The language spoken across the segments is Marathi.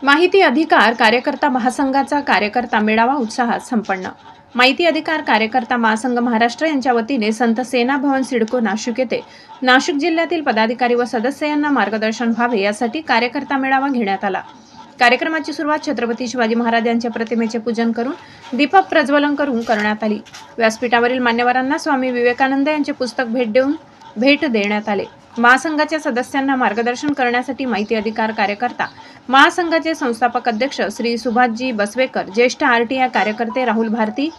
माहिती अधिकार कार्यकर्ता महासंघाचा कार्यकर्ता मेळावा उत्साहात संपन्न। माहिती अधिकार कार्यकर्ता महासंघ महाराष्ट्र यांच्या वतीने संत सेना भवन सिडको नाशिक येथे नाशिक जिल्ह्यातील पदाधिकारी व सदस्य यांना मार्गदर्शन व्हावे यासाठी कार्यकर्ता मेळावा घेण्यात आला। कार्यक्रमाची सुरुवात छत्रपती शिवाजी महाराज यांच्या प्रतिमेचे पूजन करून दीपक प्रज्वलन करून करण्यात आली। व्यासपीठावरील मान्यवरांना स्वामी विवेकानंद यांचे पुस्तक भेट देण्यात आले। महासंघाच्या सदस्यांना मार्गदर्शन करण्यासाठी माहिती अधिकार कार्यकर्ता महासंघाचे संस्थापक अध्यक्ष श्री सुभाषजी बसवेकर, ज्येष्ठ आरटीआय कार्यकर्ते राहुल भारती,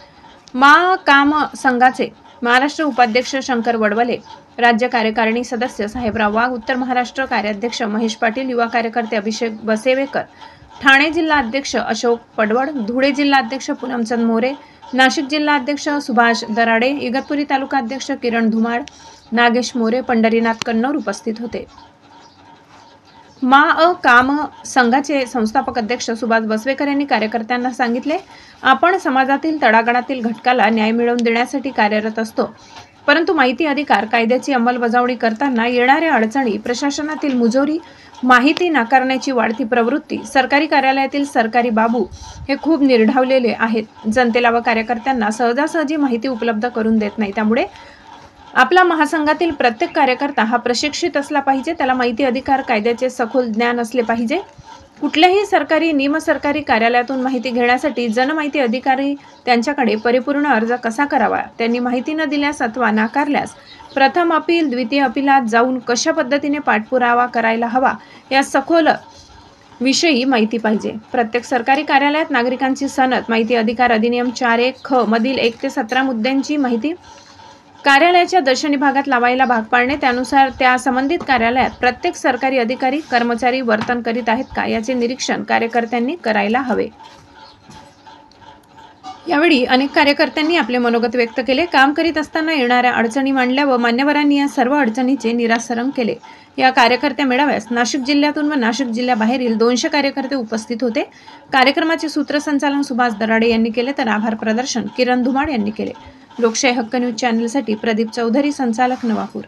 काम संघाचे महाराष्ट्र उपाध्यक्ष शंकर वडवले, राज्य कार्यकारिणी सदस्य साहेबराव वाघ, उत्तर महाराष्ट्र कार्याध्यक्ष महेश पाटील, युवा कार्यकर्ते अभिषेक बसेवेकर, ठाणे जिल्हा अध्यक्ष अशोक पडवड, धुळे जिल्हा अध्यक्ष पूनमचंद मोरे, नाशिक जिल्हा अध्यक्ष सुभाष दराडे, इगतपुरी तालुका अध्यक्ष किरण धुमाड, नागेश मोरे, पंढरीनाथ कन्नौर उपस्थित होते। काम संघाचे संस्थापक अध्यक्ष सुभाष बसवेकर यांनी कार्यकर्त्यांना सांगितले, आपण समाजातील तळागाळातील घटकाला न्याय मिळवून देण्यासाठी कार्यरत असतो, परंतु माहिती अधिकार कायद्याची अंमलबजावणी करताना येणाऱ्या अडचणी, प्रशासनातील मुजोरी, माहिती नाकारण्याची वाढती प्रवृत्ती, सरकारी कार्यालयातील सरकारी बाबू हे खूप निर्ढावलेले आहेत। जनतेला व कार्यकर्त्यांना सहजासहजी माहिती उपलब्ध करून देत नाही। त्यामुळे आपला महासंघातील प्रत्येक कार्यकर्ता हा प्रशिक्षित असला पाहिजे, त्याला माहिती अधिकार कायद्याचे सखोल ज्ञान असले पाहिजे। कुठल्याही सरकारी निमसरकारी कार्यालयातून माहिती घेण्यासाठी जनमाहिती अधिकारी त्यांच्याकडे परिपूर्ण अर्ज कसा करावा, त्यांनी माहिती न दिल्यास अथवा नाकारल्यास प्रथम अपील, द्वितीय अपीलात जाऊन कशा पद्धतीने पाठपुरावा करायला हवा या सखोल विषयी माहिती पाहिजे। प्रत्येक सरकारी कार्यालयात नागरिकांची सनद माहिती अधिकार अधिनियम 4(1) ख मधील 1 ते 17 मुद्द्यांची माहिती कार्यालयाच्या दर्शनी भागात लावायला भाग पाडणे, त्यानुसार त्या संबंधित कार्यालयात प्रत्येक सरकारी अधिकारी कर्मचारी वर्तन करीत आहेत का याचे निरीक्षण कार्यकर्त्यांनी करायला हवे। यावेळी अनेक कार्यकर्त्यांनी आपले मनोगत व्यक्त केले। काम करीत असताना येणाऱ्या अडचणी मांडल्या व मान्यवरांनी या सर्व अडचणींचे निराकरण केले। या कार्यकर्त्या मेळाव्यास नाशिक जिल्ह्यातून व नाशिक जिल्ह्याबाहेरील 200 कार्यकर्ते उपस्थित होते। कार्यक्रमाचे सूत्रसंचालन सुभाष दराडे यांनी केले, तर आभार प्रदर्शन किरण धुमाड यांनी केले। लोकशाही हक्क न्यूज चॅनलसाठी प्रदीप चौधरी, संचालक नवापूर।